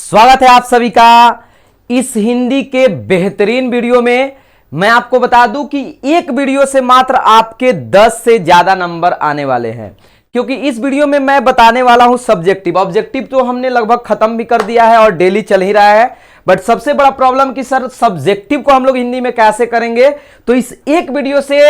स्वागत है आप सभी का इस हिंदी के बेहतरीन वीडियो में। मैं आपको बता दूं कि एक वीडियो से मात्र आपके 10 से ज्यादा नंबर आने वाले हैं, क्योंकि इस वीडियो में मैं बताने वाला हूं सब्जेक्टिव। ऑब्जेक्टिव तो हमने लगभग खत्म भी कर दिया है और डेली चल ही रहा है, बट सबसे बड़ा प्रॉब्लम कि सर सब्जेक्टिव को हम लोग हिंदी में कैसे करेंगे। तो इस एक वीडियो से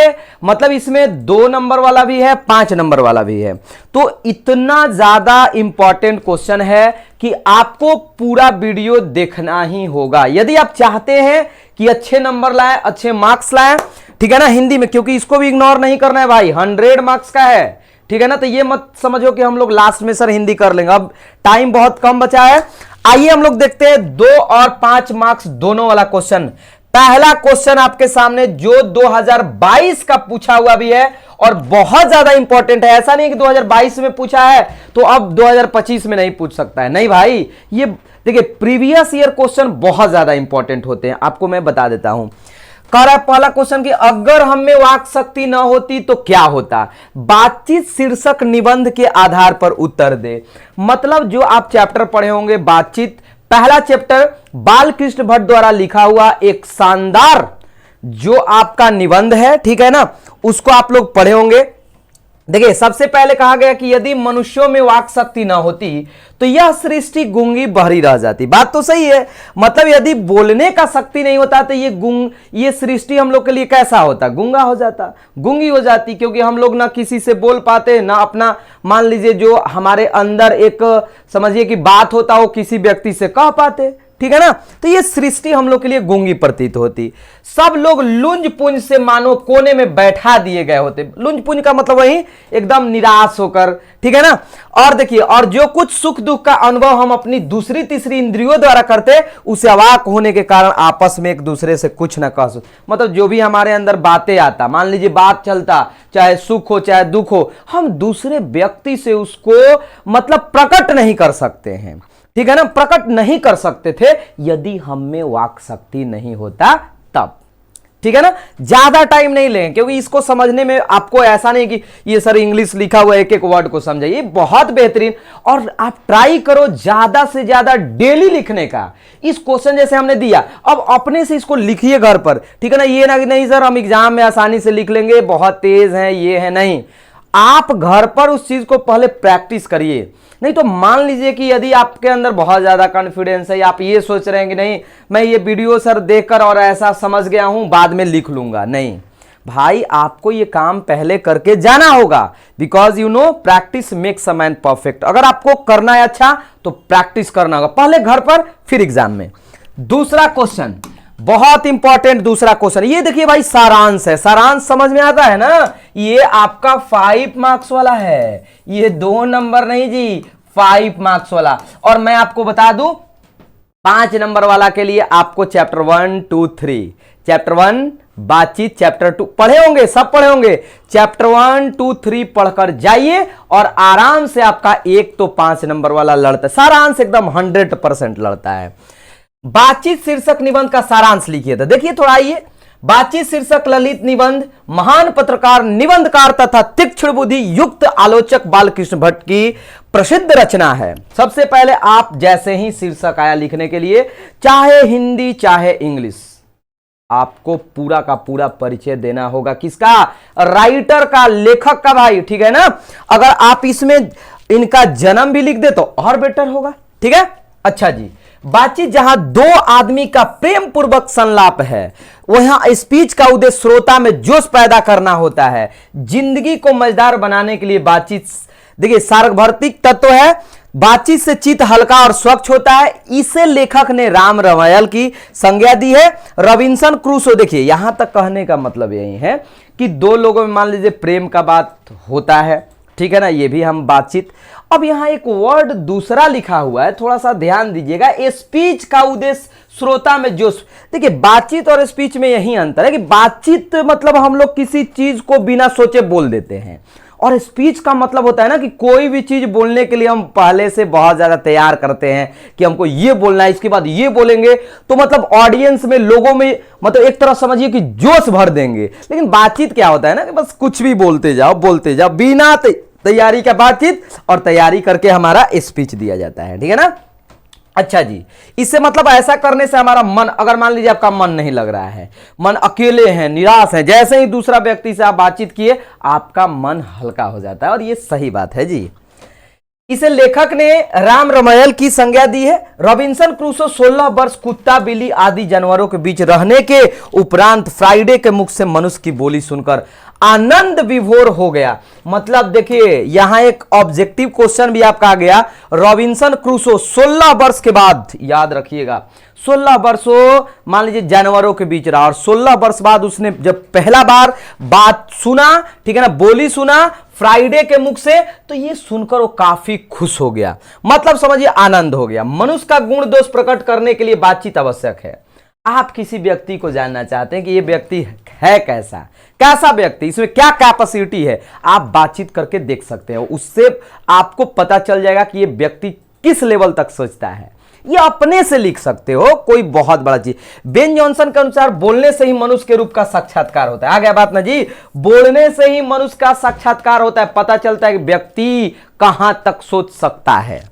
मतलब इसमें 2 नंबर वाला भी है, 5 नंबर वाला भी है। तो इतना ज्यादा इंपॉर्टेंट क्वेश्चन है कि आपको पूरा वीडियो देखना ही होगा यदि आप चाहते हैं कि अच्छे नंबर लाएं, अच्छे मार्क्स लाएं, ठीक है ना, हिंदी में। क्योंकि इसको भी इग्नोर नहीं करना है भाई, 100 मार्क्स का है, ठीक है ना। तो ये मत समझो कि हम लोग लास्ट में सर हिंदी कर लेंगे, अब टाइम बहुत कम बचा है। आइए हम लोग देखते हैं 2 और 5 मार्क्स दोनों वाला क्वेश्चन। पहला क्वेश्चन आपके सामने जो 2022 का पूछा हुआ भी है और बहुत ज्यादा इंपॉर्टेंट है। ऐसा नहीं कि 2022 में पूछा है तो अब 2025 में नहीं पूछ सकता है, नहीं भाई। ये देखिए प्रीवियस ईयर क्वेश्चन बहुत ज्यादा इंपॉर्टेंट होते हैं, आपको मैं बता देता हूं। कह रहा है पहला क्वेश्चन कि अगर हम में वाक शक्ति न होती तो क्या होता। बातचीत शीर्षक निबंध के आधार पर उत्तर दे। मतलब जो आप चैप्टर पढ़े होंगे बातचीत, पहला चैप्टर बालकृष्ण भट्ट द्वारा लिखा हुआ एक शानदार जो आपका निबंध है, ठीक है ना, उसको आप लोग पढ़े होंगे। देखिए सबसे पहले कहा गया कि यदि मनुष्यों में वाक शक्ति ना होती तो यह सृष्टि गूंगी बहरी रह जाती। बात तो सही है, मतलब यदि बोलने का शक्ति नहीं होता तो ये सृष्टि हम लोग के लिए कैसा होता, गूंगा हो जाता, गूंगी हो जाती। क्योंकि हम लोग ना किसी से बोल पाते ना अपना, मान लीजिए जो हमारे अंदर एक समझिए कि बात होता वो किसी व्यक्ति से कह पाते, ठीक है ना। तो ये सृष्टि हम लोग के लिए गूंगी प्रतीत होती। सब लोग लुंज पुंज से मानो कोने में बैठा दिए गए होते। लुंज पुंज का मतलब वही एकदम निराश होकर, ठीक है ना। और देखिए, और जो कुछ सुख दुख का अनुभव हम अपनी दूसरी तीसरी इंद्रियों द्वारा करते उसे अवाक होने के कारण आपस में एक दूसरे से कुछ ना कह, मतलब जो भी हमारे अंदर बातें आता, मान लीजिए बात चलता, चाहे सुख हो चाहे दुख हो, हम दूसरे व्यक्ति से उसको मतलब प्रकट नहीं कर सकते हैं, ठीक है ना, प्रकट नहीं कर सकते थे यदि हम में वाक शक्ति नहीं होता तब, ठीक है ना। ज्यादा टाइम नहीं लेंगे क्योंकि इसको समझने में आपको ऐसा नहीं कि ये सर इंग्लिश लिखा हुआ एक एक वर्ड को समझाइए, बहुत बेहतरीन। और आप ट्राई करो ज्यादा से ज्यादा डेली लिखने का। इस क्वेश्चन जैसे हमने दिया, अब अपने से इसको लिखिए घर पर, ठीक है ना। ये ना कि नहीं सर हम एग्जाम में आसानी से लिख लेंगे, बहुत तेज है, ये है, नहीं। आप घर पर उस चीज को पहले प्रैक्टिस करिए। नहीं तो मान लीजिए कि यदि आपके अंदर बहुत ज्यादा कॉन्फिडेंस है, आप ये सोच रहे हैं कि नहीं मैं ये वीडियो सर देखकर और ऐसा समझ गया हूं बाद में लिख लूंगा, नहीं भाई, आपको ये काम पहले करके जाना होगा। Because you know practice makes a man perfect. अगर आपको करना है अच्छा तो प्रैक्टिस करना होगा, पहले घर पर फिर एग्जाम में। दूसरा क्वेश्चन बहुत इंपॉर्टेंट, दूसरा क्वेश्चन ये देखिए भाई, सारांश है। सारांश समझ में आता है ना, ये आपका 5 मार्क्स वाला है, ये 2 नंबर नहीं जी, 5 मार्क्स वाला। और मैं आपको बता दूं 5 नंबर वाला के लिए आपको चैप्टर 1, 2, 3, चैप्टर 1 बातचीत, चैप्टर 2 पढ़े होंगे, सब पढ़े होंगे। चैप्टर 1, 2, 3 पढ़कर जाइए और आराम से आपका 1 तो 5 नंबर वाला लड़ता है। सारांश एकदम 100% लड़ता है। बातचीत शीर्षक निबंध का सारांश लिखिए था, देखिए थोड़ा आइए। बातचीत शीर्षक ललित निबंध महान पत्रकार, निबंधकार तथा तीक्ष्ण बुद्धि युक्त आलोचक बालकृष्ण भट्ट की प्रसिद्ध रचना है। सबसे पहले आप जैसे ही शीर्षक आया लिखने के लिए, चाहे हिंदी चाहे इंग्लिश, आपको पूरा का पूरा परिचय देना होगा। किसका? राइटर का, लेखक का भाई, ठीक है ना। अगर आप इसमें इनका जन्म भी लिख दे तो और बेटर होगा, ठीक है। अच्छा जी, बातचीत जहां 2 आदमी का प्रेम पूर्वक संलाप है, वहां स्पीच का उद्देश्य श्रोता में जोश पैदा करना होता है। जिंदगी को मजेदार बनाने के लिए बातचीत, देखिए सार्वभौमिक तत्व है। बातचीत से चित्त हल्का और स्वच्छ होता है। इसे लेखक ने राम रमायल की संज्ञा दी है। रॉबिन्सन क्रूसो, देखिए यहां तक कहने का मतलब यही है कि 2 लोगों में मान लीजिए प्रेम का बात होता है, ठीक है ना, ये भी हम बातचीत। अब यहां एक वर्ड दूसरा लिखा हुआ है, थोड़ा सा ध्यान दीजिएगा। स्पीच का उद्देश्य श्रोता में जोश, देखिए बातचीत और स्पीच में यही अंतर है कि बातचीत मतलब हम लोग किसी चीज को बिना सोचे बोल देते हैं, और स्पीच का मतलब होता है ना कि कोई भी चीज बोलने के लिए हम पहले से बहुत ज्यादा तैयार करते हैं कि हमको ये बोलना है, इसके बाद ये बोलेंगे, तो मतलब ऑडियंस में, लोगों में मतलब एक तरह समझिए कि जोश भर देंगे। लेकिन बातचीत क्या होता है ना कि बस कुछ भी बोलते जाओ बिना तैयारी का बातचीत, और तैयारी करके हमारा स्पीच दिया जाता है, ठीक है ना। अच्छा जी, इससे मतलब ऐसा करने से हमारा मन, अगर मान लीजिए आपका मन नहीं लग रहा है, मन अकेले हैं, निराश हैं, जैसे ही दूसरा व्यक्ति से आप बातचीत किए आपका मन हल्का हो जाता है, और ये सही बात है जी। इसे लेखक ने राम रमायल की संज्ञा दी है। रॉबिन्सन क्रूसो 16 वर्ष कुत्ता, बिल्ली आदि जानवरों के बीच रहने के उपरांत फ्राइडे के मुख से मनुष्य की बोली सुनकर आनंद विभोर हो गया। मतलब देखिए यहां एक ऑब्जेक्टिव क्वेश्चन भी आपका आ गया। रॉबिन्सन क्रूसो 16 वर्ष के बाद, याद रखिएगा 16 वर्षों मान लीजिए जानवरों के बीच रहा, और 16 वर्ष बाद उसने जब पहला बार बात सुना, ठीक है ना, बोली सुना फ्राइडे के मुख से, तो ये सुनकर वो काफी खुश हो गया। मतलब समझिए आनंद हो गया। मनुष्य का गुण दोष प्रकट करने के लिए बातचीत आवश्यक है। आप किसी व्यक्ति को जानना चाहते हैं कि ये व्यक्ति है कैसा, कैसा व्यक्ति, इसमें क्या कैपेसिटी है, आप बातचीत करके देख सकते हैं। उससे आपको पता चल जाएगा कि ये व्यक्ति किस लेवल तक सोचता है। ये अपने से लिख सकते हो, कोई बहुत बड़ा चीज। बेन जॉनसन के अनुसार बोलने से ही मनुष्य के रूप का साक्षात्कार होता है। आ गया बात ना जी, बोलने से ही मनुष्य का साक्षात्कार होता है, पता चलता है कि व्यक्ति कहां तक सोच सकता है।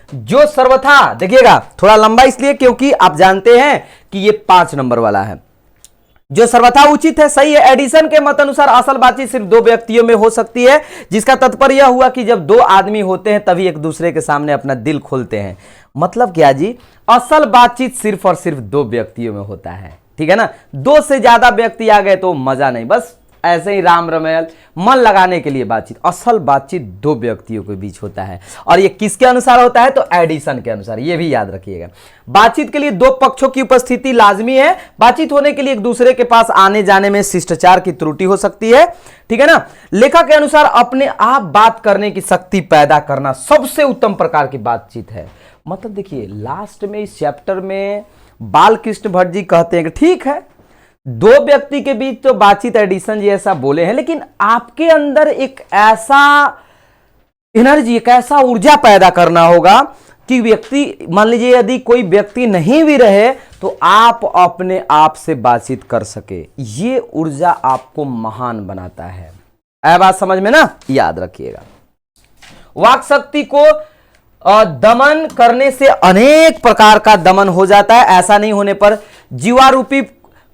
जो सर्वथा, देखिएगा थोड़ा लंबा इसलिए क्योंकि आप जानते हैं कि ये 5 नंबर वाला है। जो सर्वथा उचित है, सही है। एडिसन के मत अनुसार असल बातचीत सिर्फ 2 व्यक्तियों में हो सकती है, जिसका तात्पर्य यह हुआ कि जब 2 आदमी होते हैं तभी एक दूसरे के सामने अपना दिल खोलते हैं। मतलब क्या जी, असल बातचीत सिर्फ और सिर्फ 2 व्यक्तियों में होता है, ठीक है ना। 2 से ज्यादा व्यक्ति आ गए तो मजा नहीं। बस ऐसे ही राम रमायल मन लगाने के लिए बातचीत, असल बातचीत 2 व्यक्तियों के बीच होता है। और ये किसके अनुसार होता है, तो एडिसन के अनुसार, ये भी याद रखिएगा। बातचीत के लिए 2 पक्षों की उपस्थिति लाजमी है। बातचीत होने के लिए एक दूसरे के पास आने जाने में शिष्टाचार की त्रुटि हो सकती है, ठीक है ना। लेखक के अनुसार अपने आप बात करने की शक्ति पैदा करना सबसे उत्तम प्रकार की बातचीत है। मतलब देखिए लास्ट में इस चैप्टर में बालकृष्ण भट्ट जी कहते हैं कि ठीक है 2 व्यक्ति के बीच तो बातचीत एडिसन जी ऐसा बोले हैं, लेकिन आपके अंदर एक ऐसा एनर्जी, एक ऐसा ऊर्जा पैदा करना होगा कि व्यक्ति, मान लीजिए यदि कोई व्यक्ति नहीं भी रहे तो आप अपने आप से बातचीत कर सके। ये ऊर्जा आपको महान बनाता है। ऐ बात समझ में ना, याद रखिएगा। वाक शक्ति को दमन करने से अनेक प्रकार का दमन हो जाता है। ऐसा नहीं होने पर जीवारूपी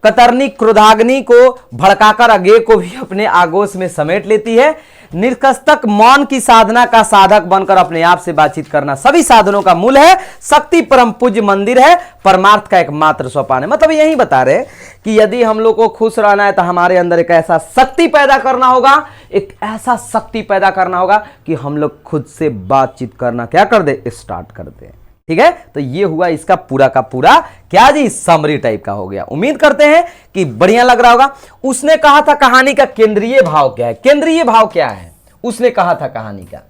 कतरनी क्रोधाग्नि को भड़काकर अज्ञेय को भी अपने आगोश में समेट लेती है। निष्कर्षतः मौन की साधना का साधक बनकर अपने आप से बातचीत करना सभी साधनों का मूल है। शक्ति परम पूज्य मंदिर है, परमार्थ का एकमात्र सोपान है। मतलब यही बता रहे कि यदि हम लोग को खुश रहना है तो हमारे अंदर एक ऐसा शक्ति पैदा करना होगा, एक ऐसा शक्ति पैदा करना होगा कि हम लोग खुद से बातचीत करना क्या कर दे, स्टार्ट कर दे। ठीक है, तो ये हुआ इसका पूरा का पूरा क्या जी, समरी टाइप का हो गया। उम्मीद करते हैं कि बढ़िया लग रहा होगा। उसने कहा था कहानी का केंद्रीय भाव क्या है, केंद्रीय भाव क्या है उसने कहा था कहानी का।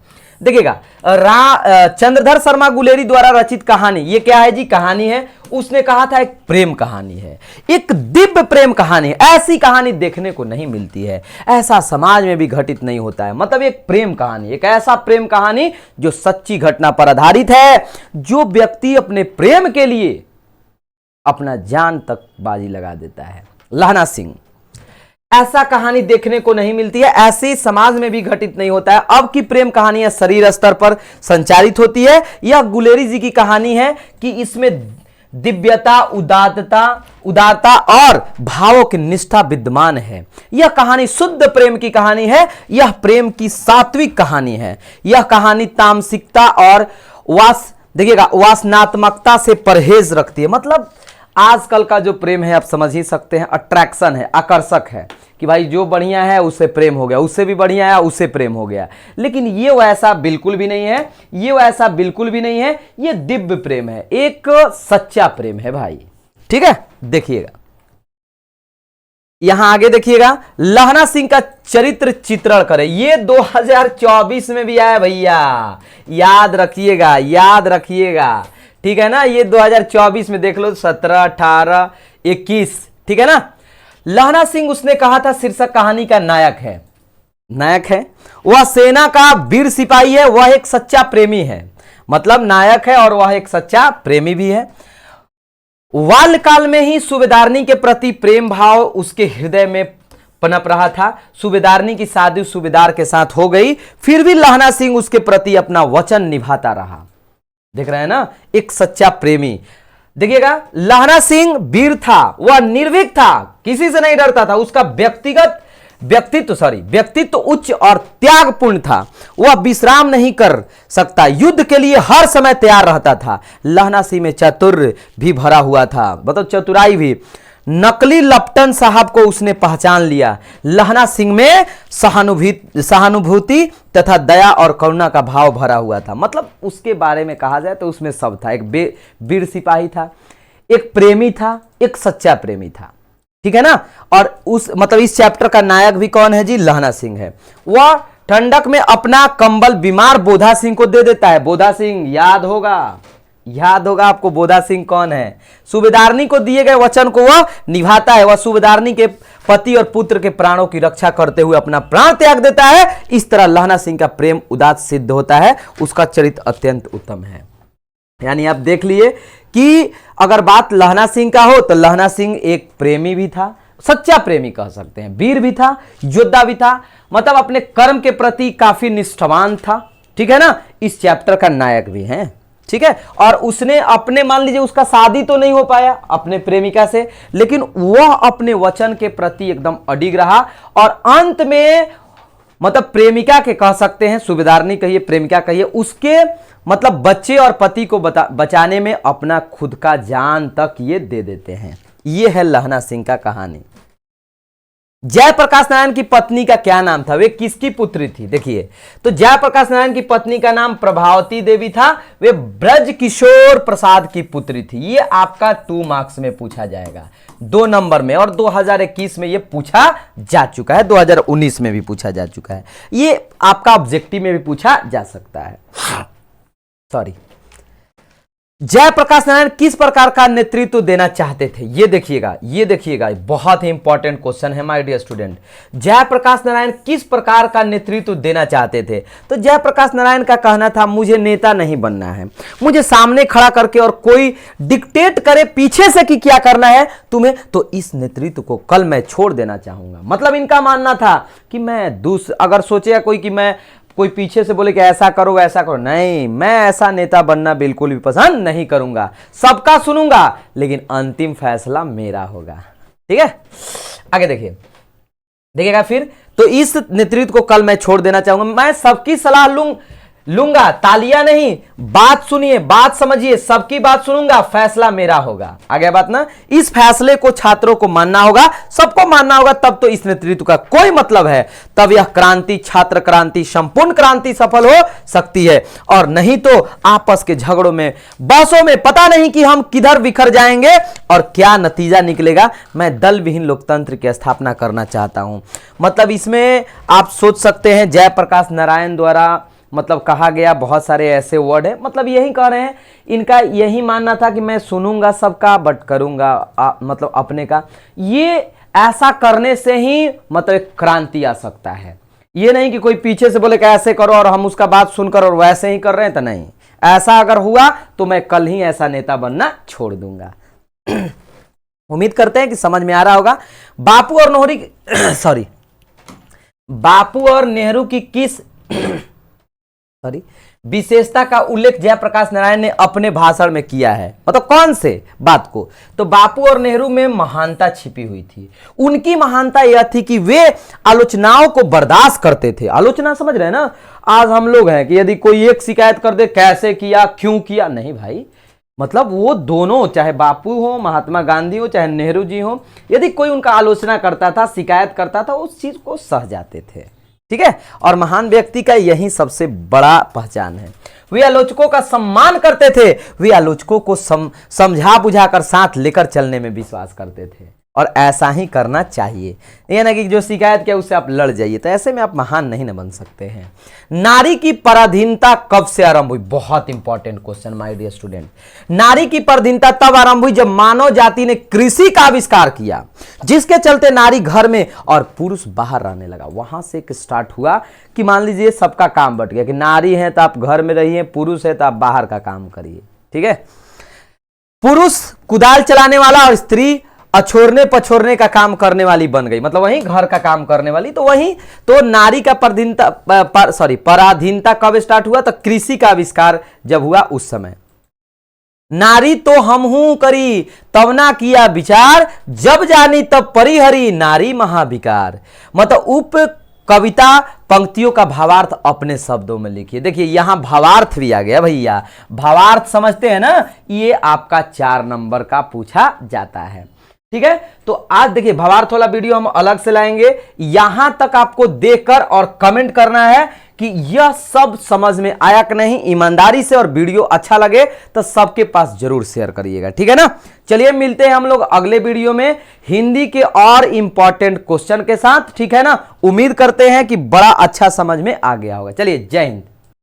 देखिएगा चंद्रधर शर्मा गुलेरी द्वारा रचित कहानी, ये क्या है जी, कहानी है। उसने कहा था एक प्रेम कहानी है, एक दिव्य प्रेम कहानी है। ऐसी कहानी देखने को नहीं मिलती है, ऐसा समाज में भी घटित नहीं होता है। मतलब एक प्रेम कहानी, एक ऐसा प्रेम कहानी जो सच्ची घटना पर आधारित है, जो व्यक्ति अपने प्रेम के लिए अपना जान तक बाजी लगा देता है। लहना सिंह, ऐसा कहानी देखने को नहीं मिलती है, ऐसे समाज में भी घटित नहीं होता है। अब की प्रेम कहानियां शरीर स्तर पर संचालित होती है। यह गुलेरी जी की कहानी है कि इसमें दिव्यता, उदारता और भावों की निष्ठा विद्यमान है। यह कहानी शुद्ध प्रेम की कहानी है, यह प्रेम की सात्विक कहानी है। यह कहानी तामसिकता और देखिएगा वासनात्मकता से परहेज रखती है। मतलब आजकल का जो प्रेम है आप समझ ही सकते हैं, अट्रैक्शन है, आकर्षक है कि भाई जो बढ़िया है उससे प्रेम हो गया, उससे भी बढ़िया है उससे प्रेम हो गया। लेकिन ये वैसा बिल्कुल भी नहीं है, ये वैसा बिल्कुल भी नहीं है। ये दिव्य प्रेम है, एक सच्चा प्रेम है भाई। ठीक है, देखिएगा यहां आगे देखिएगा, लहना सिंह का चरित्र चित्रण करें। ये 2024 में भी आया भैया, याद रखिएगा, याद रखिएगा। ठीक है ना, ये 2024 में देख लो, 17, 18, 21, ठीक है ना। लहना सिंह उसने कहा था शीर्षक कहानी का नायक है, नायक है। वह सेना का वीर सिपाही है, वह एक सच्चा प्रेमी है। मतलब नायक है और वह एक सच्चा प्रेमी भी है। बाल्यकाल में ही सूबेदारनी के प्रति प्रेम भाव उसके हृदय में पनप रहा था। सूबेदारनी की शादी सूबेदार के साथ हो गई, फिर भी लहना सिंह उसके प्रति अपना वचन निभाता रहा। देख रहे हैं ना, एक सच्चा प्रेमी। देखिएगा, लहना सिंह वीर था, वह निर्भीक था, किसी से नहीं डरता था, उसका व्यक्तित्व उच्च और त्यागपूर्ण था। वह विश्राम नहीं कर सकता, युद्ध के लिए हर समय तैयार रहता था। लहना सिंह में चातुर्य भी भरा हुआ था, मतलब चतुराई भी। नकली लप्टन साहब को उसने पहचान लिया। लहना सिंह में सहानुभूति तथा दया और करुणा का भाव भरा हुआ था। मतलब उसके बारे में कहा जाए तो उसमें सब था। एक वीर सिपाही था, एक प्रेमी था, एक सच्चा प्रेमी था, ठीक है ना। और इस चैप्टर का नायक भी कौन है जी? लहना सिंह है। वह ठंडक में अपना कंबल बीमार बोधा सिंह को दे देता है। बोधा सिंह याद होगा आपको, बोधा सिंह कौन है? सूबेदारनी को दिए गए वचन को वह निभाता है। वह सूबेदारनी के पति और पुत्र के प्राणों की रक्षा करते हुए अपना प्राण त्याग देता है। इस तरह लहना सिंह का प्रेम उदात्त सिद्ध होता है। उसका चरित्र अत्यंत उत्तम है। यानी आप देख लिए कि अगर बात लहना सिंह का हो तो लहना सिंह एक प्रेमी भी था, सच्चा प्रेमी कह सकते हैं, वीर भी था, योद्धा भी था, मतलब अपने कर्म के प्रति काफी निष्ठावान था, ठीक है ना। इस चैप्टर का नायक भी है, ठीक है। और उसने अपने, मान लीजिए उसका शादी तो नहीं हो पाया अपने प्रेमिका से, लेकिन वह अपने वचन के प्रति एकदम अडिग रहा। और अंत में मतलब प्रेमिका के कह सकते हैं, सूबेदारनी कहिए, प्रेमिका कहिए, उसके मतलब बच्चे और पति को बचाने में अपना खुद का जान तक ये दे देते हैं। ये है लहना सिंह का कहानी। जयप्रकाश नारायण की पत्नी का क्या नाम था? वे किसकी पुत्री थी? देखिए, तो जयप्रकाश नारायण की पत्नी का नाम प्रभावती देवी था। वे ब्रज किशोर प्रसाद की पुत्री थी। ये आपका 2 मार्क्स में पूछा जाएगा, 2 नंबर में, और 2021 में ये पूछा जा चुका है, 2019 में भी पूछा जा चुका है, ये आपका ऑब्जेक्टिव में भी पूछा जा सकता है। सॉरी, जयप्रकाश नारायण किस प्रकार का नेतृत्व देना चाहते थे? ये देखिएगा, बहुत ही इंपॉर्टेंट क्वेश्चन है my dear student. Jayaprakash Narayan किस प्रकार का नेतृत्व देना चाहते थे? तो जयप्रकाश नारायण का कहना था, मुझे नेता नहीं बनना है, मुझे सामने खड़ा करके और कोई डिक्टेट करे पीछे से कि क्या करना है तुम्हें, तो इस नेतृत्व को कल मैं छोड़ देना चाहूंगा। मतलब इनका मानना था कि मैं अगर सोचेगा कोई कि मैं कोई पीछे से बोले कि ऐसा करो वैसा करो, नहीं, मैं ऐसा नेता बनना बिल्कुल भी पसंद नहीं करूंगा। सबका सुनूंगा लेकिन अंतिम फैसला मेरा होगा, ठीक है। आगे देखिएगा फिर, तो इस नेतृत्व को कल मैं छोड़ देना चाहूंगा। मैं सबकी सलाह लूंगा, तालियां नहीं, बात सुनिए, बात समझिए, सबकी बात सुनूंगा, फैसला मेरा होगा। आगे बात ना, इस फैसले को छात्रों को मानना होगा, सबको मानना होगा, तब तो इस नेतृत्व का कोई मतलब है, तब यह क्रांति, छात्र क्रांति, संपूर्ण क्रांति सफल हो सकती है। और नहीं तो आपस के झगड़ों में, बहसों में पता नहीं कि हम किधर बिखर जाएंगे और क्या नतीजा निकलेगा। मैं दल विहीन लोकतंत्र की स्थापना करना चाहता हूं। मतलब इसमें आप सोच सकते हैं जयप्रकाश नारायण द्वारा मतलब कहा गया बहुत सारे ऐसे वर्ड है, मतलब यही कह रहे हैं, इनका यही मानना था कि मैं सुनूंगा सबका बट करूंगा मतलब अपने का। ये ऐसा करने से ही मतलब एक क्रांति आ सकता है। ये नहीं कि कोई पीछे से बोले कि ऐसे करो और हम उसका बात सुनकर और वैसे ही कर रहे हैं, तो नहीं। ऐसा अगर हुआ तो मैं कल ही ऐसा नेता बनना छोड़ दूंगा। उम्मीद करते हैं कि समझ में आ रहा होगा। बापू और नेहरू की किस विशेषता का उल्लेख जयप्रकाश नारायण ने अपने भाषण में किया है? मतलब कौन से बात को? तो बापू और नेहरू में महानता छिपी हुई थी। उनकी महानता यह थी कि वे आलोचनाओं को बर्दाश्त करते थे। आलोचना समझ रहे हैं ना? आज हम लोग हैं कि यदि कोई एक शिकायत कर दे, कैसे किया, क्यों किया, नहीं भाई, मतलब वो दोनों, चाहे बापू हो, महात्मा गांधी हो, चाहे नेहरू जी हो, यदि कोई उनका आलोचना करता था, शिकायत करता था, उस चीज को सह जाते थे, ठीक है। और महान व्यक्ति का यही सबसे बड़ा पहचान है। वे आलोचकों का सम्मान करते थे, वे आलोचकों को समझा बुझाकर साथ लेकर चलने में विश्वास करते थे, और ऐसा ही करना चाहिए। ये ना कि जो शिकायत किया उससे आप लड़ जाइए, तो ऐसे में आप महान नहीं न बन सकते हैं। नारी की पराधीनता कब से आरंभ हुई? बहुत important question my dear student. नारी की पराधीनता तब आरंभ हुई जब मानव जाति ने कृषि का आविष्कार किया, जिसके चलते नारी घर में और पुरुष बाहर रहने लगा। वहां से एक स्टार्ट हुआ कि मान लीजिए सबका काम बट गया कि नारी है तो आप घर में रहिए, पुरुष है तो आप बाहर का काम करिए, ठीक है। पुरुष कुदाल चलाने वाला और स्त्री अछोरने पछोरने का काम करने वाली बन गई, मतलब वही घर का काम करने वाली। तो वही तो नारी का पराधीनता कब स्टार्ट हुआ? तो कृषि का आविष्कार जब हुआ उस समय, नारी तो हम हूं करी तब ना किया विचार, जब जानी तब परिहरी नारी महाविकार। मतलब उप कविता पंक्तियों का भावार्थ अपने शब्दों में लिखिए। देखिए यहां भावार्थ भी आ गया भैया, भावार्थ समझते हैं ना, ये आपका 4 नंबर का पूछा जाता है। ठीक है, तो आज देखिए भावार्थ वाला वीडियो हम अलग से लाएंगे। यहां तक आपको देखकर और कमेंट करना है कि यह सब समझ में आया कि नहीं, ईमानदारी से, और वीडियो अच्छा लगे तो सबके पास जरूर शेयर करिएगा। ठीक है ना, चलिए मिलते हैं हम लोग अगले वीडियो में हिंदी के और इंपॉर्टेंट क्वेश्चन के साथ। ठीक है ना, उम्मीद करते हैं कि बड़ा अच्छा समझ में आ गया होगा। चलिए, जय हिंद।